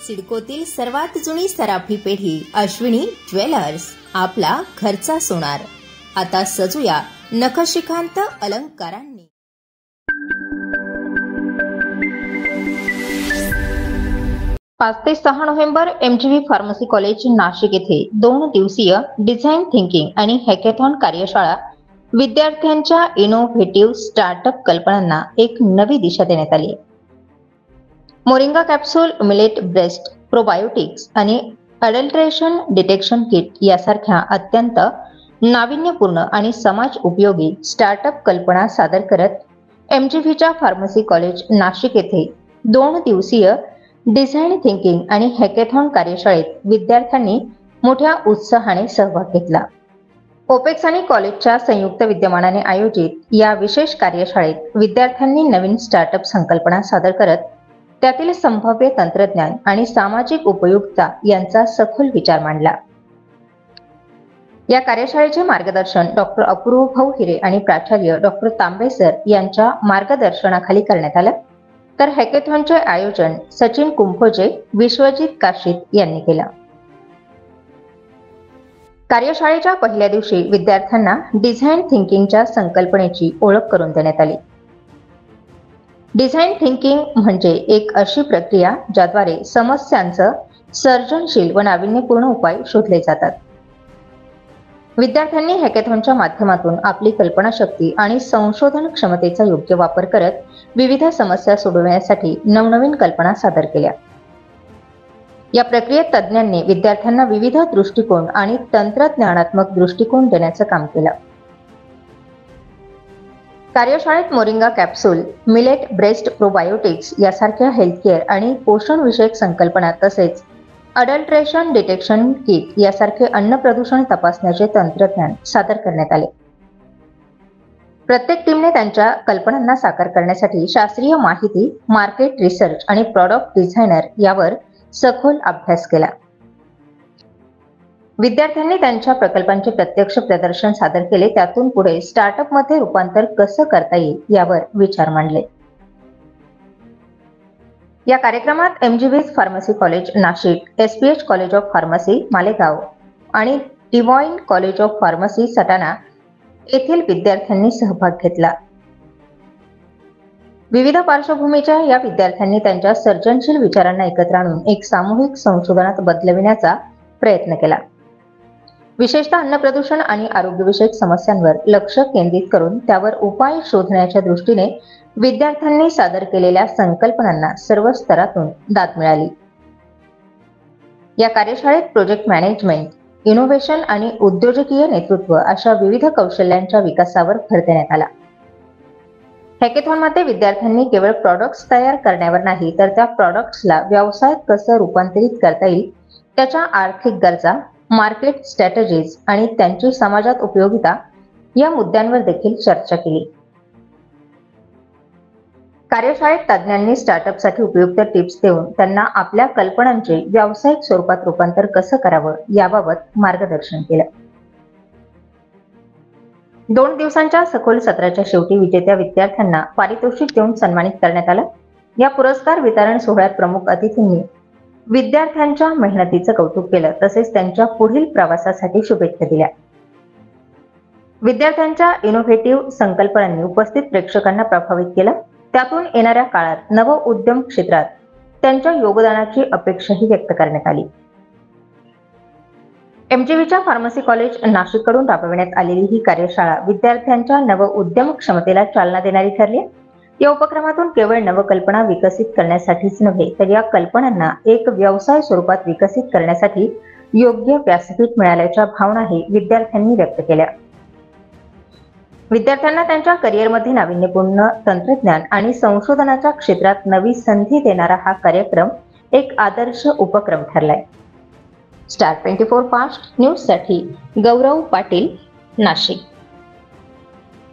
सिडकोतील सर्वात जुनी सराफी पेढी अश्विनी ज्वेलर्स, आपला घरचा सोनार. आता सजूया नखशिखांत अलंकारांनी. 5 ते 6 November MGV pharmacy college Nashik येथे 2 दिवसीय डिझाईन थिंकिंग आणि हॅकेथॉन कार्यशाळा विद्यार्थ्यांच्या इनोव्हेटिव्ह स्टार्टअप कल्पनांना एक नवी दिशा देण्यात आली. Moringa capsule, millet breast probiotics आणि अडल्ट्रेशन डिटेक्शन किट यासारख्या अत्यंत नाविन्यपूर्ण आणि समाज उपयोगी स्टार्टअप कल्पना सादर करत MGVच्या फार्मसी कॉलेज नाशिक येथे 2 दिवसीय डिझाईन थिंकिंग आणि हॅकेथॉन कार्यशाळेत विद्यार्थ्यांनी मोठ्या उत्साहाने सहभाग घेतला. ओपेक्स आणि कॉलेजच्या संयुक्त विद्यमानाने आयोजित या विशेष कार्यशाळेत विद्यार्थ्यांनी नवीन स्टार्टअप संकल्पना सादर करत त्यातील संभाव्य तंत्रज्ञान आणि सामाजिक उपयुक्तता यांचा सखोल विचार मांडला. या कार्यशाळेचे मार्गदर्शन डॉक्टर अपूर्व भाऊ हिरे आणि प्राचार्य डॉक्टर तांबे सर यांच्या मार्गदर्शनाखाली करण्यात आलं. तर हॅकेथॉनचे आयोजन सचिन कुंभोजे, विश्वजित काशीत यांनी केलं. कार्यशाळेच्या पहिल्या दिवशी विद्यार्थ्यांना डिझाईन थिंकिंगच्या संकल्पनेची ओळख करून देण्यात आली. डिझाईन थिंकिंग म्हणजे एक अशी प्रक्रिया ज्याद्वारे समस्यांचं सर्जनशील व नाविन्यपूर्ण उपाय शोधले जातात. विद्यार्थ्यांनी हॅकेथॉनच्या माध्यमातून आपली कल्पनाशक्ती आणि संशोधन क्षमतेचा योग्य वापर करत विविध समस्या सोडवण्यासाठी नवनवीन कल्पना सादर केल्या. या प्रक्रियेत तज्ज्ञांनी विद्यार्थ्यांना विविध दृष्टिकोन आणि तंत्रज्ञानात्मक दृष्टिकोन देण्याचं काम केलं. कार्यशाळेत moringa capsule, millet breast probiotics यासारख्या हेल्थकेअर आणि पोषण विषयक संकल्पना तसेच अडल्ट्रेशन डिटेक्शन किट यासारखे अन्न प्रदूषण तपासण्याचे तंत्रज्ञान सादर करण्यात आले. प्रत्येक टीमने त्यांच्या कल्पनांना साकार करण्यासाठी शास्त्रीय माहिती, मार्केट रिसर्च आणि प्रॉडक्ट डिझायनर यावर सखोल अभ्यास केला. विद्यार्थ्यांनी त्यांच्या प्रकल्पांचे प्रत्यक्ष प्रदर्शन सादर केले. त्यातून पुढे स्टार्टअप मध्ये रूपांतर कसं करता येईल यावर विचार मांडले. या कार्यक्रमात MGV pharmacy college Nashik, SPH college of pharmacy Malegaon आणि divine college of pharmacy Satana येथील विद्यार्थ्यांनी सहभाग घेतला. विविध पार्श्वभूमीच्या या विद्यार्थ्यांनी त्यांच्या सर्जनशील विचारांना एकत्र आणून एक सामूहिक संशोधनात बदलविण्याचा प्रयत्न केला. विशेषतः अन्न प्रदूषण आणि आरोग्यविषयक समस्यांवर लक्ष केंद्रित करून त्यावर उपाय शोधण्याच्या दृष्टीने विद्यार्थ्यांनी सादर केलेल्या संकल्पनांना सर्व स्तरातून दाद मिळाली. या कार्यशाळेत प्रोजेक्ट मॅनेजमेंट, इनोव्हेशन आणि उद्योजकीय नेतृत्व अशा विविध कौशल्यांच्या विकासावर भर देण्यात आला. हॅकेथॉनमध्ये विद्यार्थ्यांनी केवळ प्रॉडक्ट्स तयार करण्यावर नाही तर त्या प्रॉडक्ट्सला व्यवसायात कसं रूपांतरित करता येईल, त्याच्या आर्थिक गरजा, मार्केट स्ट्रॅटेजीज आणि त्यांची समाजात उपयोगिता या मुद्द्यांवर देखील चर्चा केली. कार्यशाळेत तज्ज्ञांनी स्टार्टअपसाठी उपयुक्त टिप्स देऊन त्यांना आपल्या कल्पनांचे व्यावसायिक स्वरूपात रूपांतर कसं करावं याबाबत मार्गदर्शन केलं. 2 दिवसांच्या सखोल सत्राच्या शेवटी विजेत्या विद्यार्थ्यांना पारितोषिक देऊन सन्मानित करण्यात आलं. या पुरस्कार वितरण सोहळ्यात प्रमुख अतिथींनी विद्यार्थ्यांच्या मेहनतीचं कौतुक केलं तसेच त्यांच्या पुढील प्रवासासाठी शुभेच्छा दिल्या. विद्यार्थ्यांच्या इनोव्हेटिव्ह संकल्पनांनी उपस्थित प्रेक्षकांना प्रभावित केलं. त्यातून येणाऱ्या काळात नव उद्यम क्षेत्रात त्यांच्या योगदानाची अपेक्षाही व्यक्त करण्यात आली. MGVच्या फार्मसी कॉलेज नाशिककडून राबविण्यात आलेली ही कार्यशाळा विद्यार्थ्यांच्या नव उद्यम क्षमतेला चालना देणारी ठरली. या उपक्रमातून केवळ नवकल्पना विकसित करण्यासाठीच नव्हे तर या कल्पनांना एक व्यवसाय स्वरूपात विकसित करण्यासाठी योग्य व्यासपीठ मिळाल्याच्या भावनाही विद्यार्थ्यांनी व्यक्त केल्या. विद्यार्थ्यांना त्यांच्या करिअरमध्ये नाविन्यपूर्ण तंत्रज्ञान आणि संशोधनाच्या क्षेत्रात नवी संधी देणारा हा कार्यक्रम एक आदर्श उपक्रम ठरलाय. स्टार 24 फास्ट न्यूज साठी गौरव पाटील, नाशिक.